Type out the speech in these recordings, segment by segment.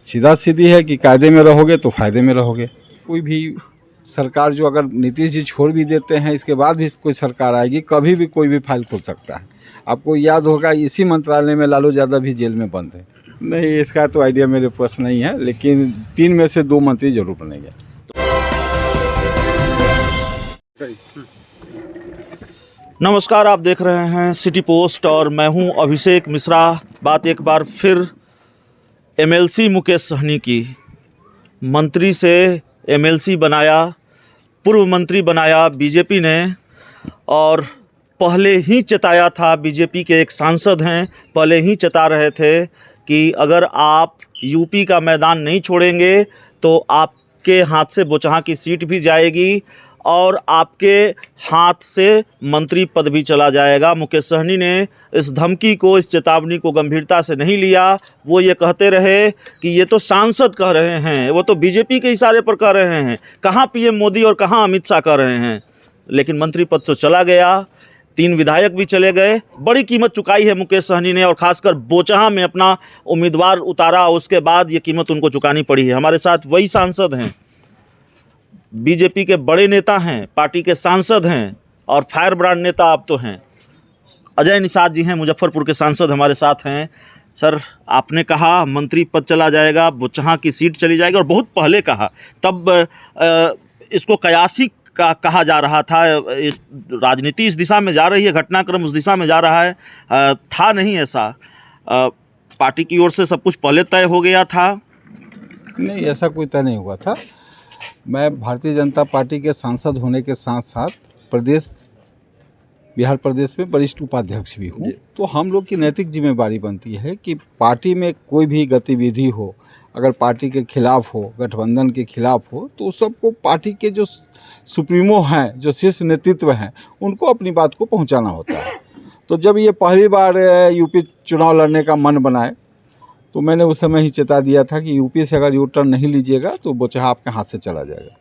सीधा सीधी है कि कायदे में रहोगे तो फायदे में रहोगे। कोई भी सरकार जो अगर नीतीश जी छोड़ भी देते हैं, इसके बाद भी कोई सरकार आएगी, कभी भी कोई भी फाइल खोल सकता है। आपको याद होगा इसी मंत्रालय में लालू यादव भी जेल में बंद है। नहीं, इसका तो आइडिया मेरे पास नहीं है, लेकिन 3 में से 2 मंत्री जरूर बनेंगे। नमस्कार, आप देख रहे हैं सिटी पोस्ट और मैं हूं अभिषेक मिश्रा। बात एक बार फिर एमएलसी मुकेश सहनी की। मंत्री से एमएलसी बनाया, पूर्व मंत्री बनाया बीजेपी ने, और पहले ही चेताया था, बीजेपी के एक सांसद हैं, पहले ही चेता रहे थे कि अगर आप यूपी का मैदान नहीं छोड़ेंगे तो आपके हाथ से बोचहा की सीट भी जाएगी और आपके हाथ से मंत्री पद भी चला जाएगा। मुकेश सहनी ने इस धमकी को, इस चेतावनी को गंभीरता से नहीं लिया। वो ये कहते रहे कि ये तो सांसद कह रहे हैं, वो तो बीजेपी के इशारे पर कह रहे हैं, कहाँ पीएम मोदी और कहाँ अमित शाह कह रहे हैं। लेकिन मंत्री पद तो चला गया, 3 विधायक भी चले गए। बड़ी कीमत चुकाई है मुकेश सहनी ने, और ख़ासकर बोचहा में अपना उम्मीदवार उतारा, उसके बाद ये कीमत उनको चुकानी पड़ी है। हमारे साथ वही सांसद हैं, बीजेपी के बड़े नेता हैं, पार्टी के सांसद हैं और फायर ब्रांड नेता आप तो हैं। अजय निषाद जी हैं, मुजफ्फरपुर के सांसद हमारे साथ हैं। सर, आपने कहा मंत्री पद चला जाएगा, बोचहा की सीट चली जाएगी, और बहुत पहले कहा, तब इसको कयासी का कहा जा रहा था। इस राजनीति इस दिशा में जा रही है, घटनाक्रम उस दिशा में जा रहा है। था नहीं ऐसा, पार्टी की ओर से सब कुछ पहले तय हो गया था। नहीं, ऐसा कोई तय नहीं हुआ था। मैं भारतीय जनता पार्टी के सांसद होने के साथ साथ बिहार प्रदेश में वरिष्ठ उपाध्यक्ष भी हूँ। तो हम लोग की नैतिक जिम्मेदारी बनती है कि पार्टी में कोई भी गतिविधि हो, अगर पार्टी के खिलाफ हो, गठबंधन के खिलाफ हो, तो सबको पार्टी के जो सुप्रीमो हैं, जो शीर्ष नेतृत्व हैं, उनको अपनी बात को पहुंचाना होता है। तो जब ये पहली बार यूपी चुनाव लड़ने का मन बनाए, तो मैंने उस समय ही चेता दिया था कि यूपी से अगर यू टर्न नहीं लीजिएगा तो बोचहा आपके हाथ से चला जाएगा।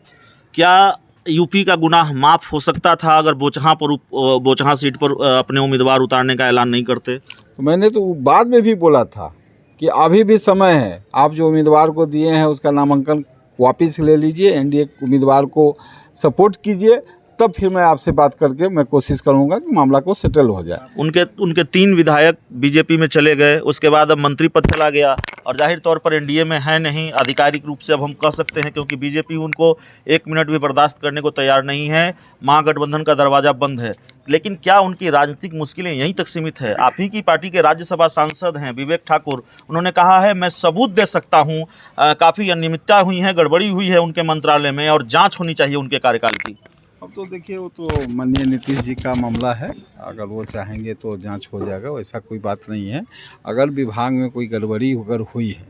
क्या यूपी का गुनाह माफ़ हो सकता था अगर बोचहा सीट पर अपने उम्मीदवार उतारने का ऐलान नहीं करते? तो मैंने तो बाद में भी बोला था कि अभी भी समय है, आप जो उम्मीदवार को दिए हैं उसका नामांकन वापस ले लीजिए, एनडीए उम्मीदवार को सपोर्ट कीजिए, तब फिर मैं आपसे बात करके मैं कोशिश करूंगा कि मामला को सेटल हो जाए। उनके 3 विधायक बीजेपी में चले गए, उसके बाद अब मंत्री पद चला गया, और जाहिर तौर पर एनडीए में है नहीं आधिकारिक रूप से, अब हम कह सकते हैं, क्योंकि बीजेपी उनको 1 मिनट भी बर्दाश्त करने को तैयार नहीं है। महागठबंधन का दरवाज़ा बंद है। लेकिन क्या उनकी राजनीतिक मुश्किलें यहीं तक सीमित है? आप ही की पार्टी के राज्यसभा सांसद हैं विवेक ठाकुर, उन्होंने कहा है मैं सबूत दे सकता हूँ, काफ़ी अनियमितता हुई है, गड़बड़ी हुई है उनके मंत्रालय में, और जाँच होनी चाहिए उनके कार्यकाल की। अब तो देखिए, वो तो माननीय नीतीश जी का मामला है, अगर वो चाहेंगे तो जांच हो जाएगा, वैसा कोई बात नहीं है। अगर विभाग में कोई गड़बड़ी अगर हुई है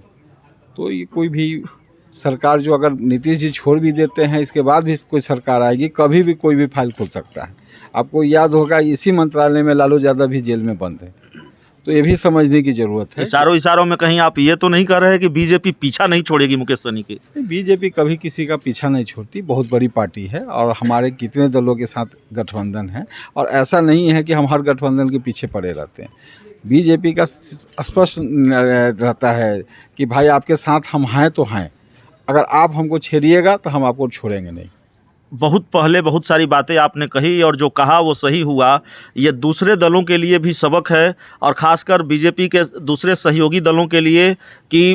तो ये कोई भी सरकार जो अगर नीतीश जी छोड़ भी देते हैं, इसके बाद भी कोई सरकार आएगी, कभी भी कोई भी फाइल खोल सकता है। आपको याद होगा इसी मंत्रालय में लालू यादव भी जेल में बंद है। तो ये भी समझने की ज़रूरत है। इशारों में कहीं आप ये तो नहीं कह रहे कि बीजेपी पीछा नहीं छोड़ेगी मुकेश सहनी की? बीजेपी कभी किसी का पीछा नहीं छोड़ती, बहुत बड़ी पार्टी है, और हमारे कितने दलों के साथ गठबंधन है, और ऐसा नहीं है कि हम हर गठबंधन के पीछे पड़े रहते हैं। बीजेपी का स्पष्ट रहता है कि भाई आपके साथ हम हैं तो हैं, अगर आप हमको छेड़िएगा तो हम आपको छोड़ेंगे नहीं। बहुत पहले बहुत सारी बातें आपने कही, और जो कहा वो सही हुआ। ये दूसरे दलों के लिए भी सबक है, और ख़ासकर बीजेपी के दूसरे सहयोगी दलों के लिए, कि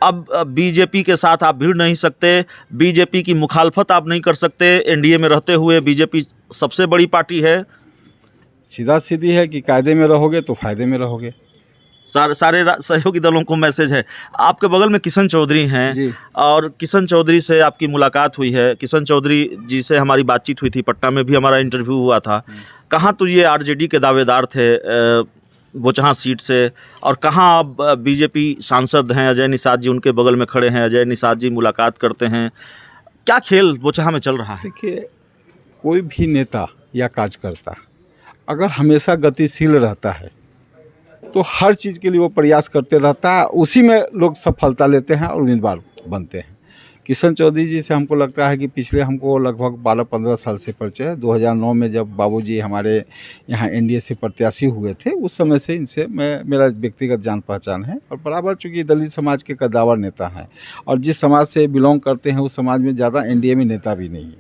अब बीजेपी के साथ आप भिड़ नहीं सकते, बीजेपी की मुखालफत आप नहीं कर सकते। एनडीए में रहते हुए बीजेपी सबसे बड़ी पार्टी है। सीधा सीधी है कि कायदे में रहोगे तो फायदे में रहोगे। सारे सहयोगी दलों को मैसेज है। आपके बगल में किशन चौधरी हैं जी, और किशन चौधरी से आपकी मुलाकात हुई है। किशन चौधरी जी से हमारी बातचीत हुई थी, पटना में भी हमारा इंटरव्यू हुआ था। कहाँ तो ये आरजेडी के दावेदार थे बोचहा सीट से, और कहाँ अब बीजेपी सांसद हैं अजय निषाद जी, उनके बगल में खड़े हैं। अजय निषाद जी मुलाकात करते हैं। क्या खेल बोचहा में चल रहा है? देखिए, कोई भी नेता या कार्यकर्ता अगर हमेशा गतिशील रहता है तो हर चीज़ के लिए वो प्रयास करते रहता है, उसी में लोग सफलता लेते हैं और उम्मीदवार बनते हैं। किशन चौधरी जी से हमको लगता है कि पिछले हमको लगभग 12-15 साल से परिचय है। 2009 में जब बाबूजी हमारे यहाँ एनडीए से प्रत्याशी हुए थे, उस समय से इनसे मेरा व्यक्तिगत जान पहचान है। और बराबर चूँकि दलित समाज के कद्दावर नेता हैं और जिस समाज से बिलोंग करते हैं उस समाज में ज़्यादा एनडीए में नेता भी नहीं है,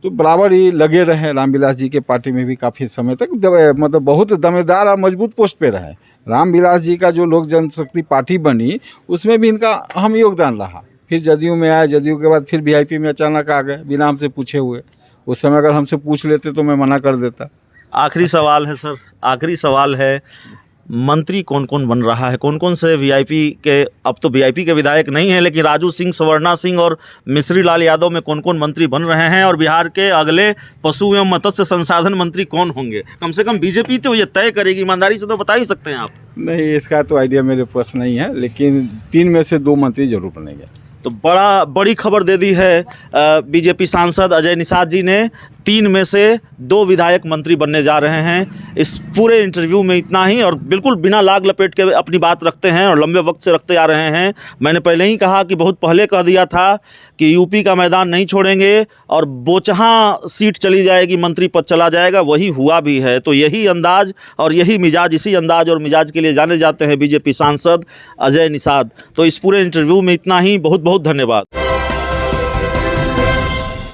तो बराबर ही लगे रहे। रामविलास जी के पार्टी में भी काफ़ी समय तक मतलब बहुत दमेदार और मजबूत पोस्ट पे रहे। रामविलास जी का जो लोक जनशक्ति पार्टी बनी उसमें भी इनका अहम योगदान रहा। फिर जदयू में आए, जदयू के बाद फिर वीआईपी में अचानक आ गए बिना हमसे पूछे हुए। उस समय अगर हमसे पूछ लेते तो मैं मना कर देता। आखिरी सवाल है सर, आखिरी सवाल है, मंत्री कौन कौन बन रहा है, कौन कौन से वीआईपी के, अब तो वीआईपी के विधायक नहीं हैं, लेकिन राजू सिंह, सवर्णा सिंह और मिश्री लाल यादव में कौन कौन मंत्री बन रहे हैं, और बिहार के अगले पशु एवं मत्स्य संसाधन मंत्री कौन होंगे? कम से कम बीजेपी तो ये तय करेगी, ईमानदारी से तो बता ही सकते हैं आप। नहीं, इसका तो आइडिया मेरे पास नहीं है, लेकिन 3 में से 2 मंत्री जरूर बनेंगे। तो बड़ी खबर दे दी है बीजेपी सांसद अजय निषाद जी ने। 3 में से 2 विधायक मंत्री बनने जा रहे हैं। इस पूरे इंटरव्यू में इतना ही, और बिल्कुल बिना लाग लपेट के अपनी बात रखते हैं और लंबे वक्त से रखते आ रहे हैं। मैंने पहले ही कहा कि बहुत पहले कह दिया था कि यूपी का मैदान नहीं छोड़ेंगे और बोचहा सीट चली जाएगी, मंत्री पद चला जाएगा, वही हुआ भी है। तो यही अंदाज और यही मिजाज, इसी अंदाज और मिजाज के लिए जाने जाते हैं बीजेपी सांसद अजय निषाद। तो इस पूरे इंटरव्यू में इतना ही। बहुत बहुत धन्यवाद।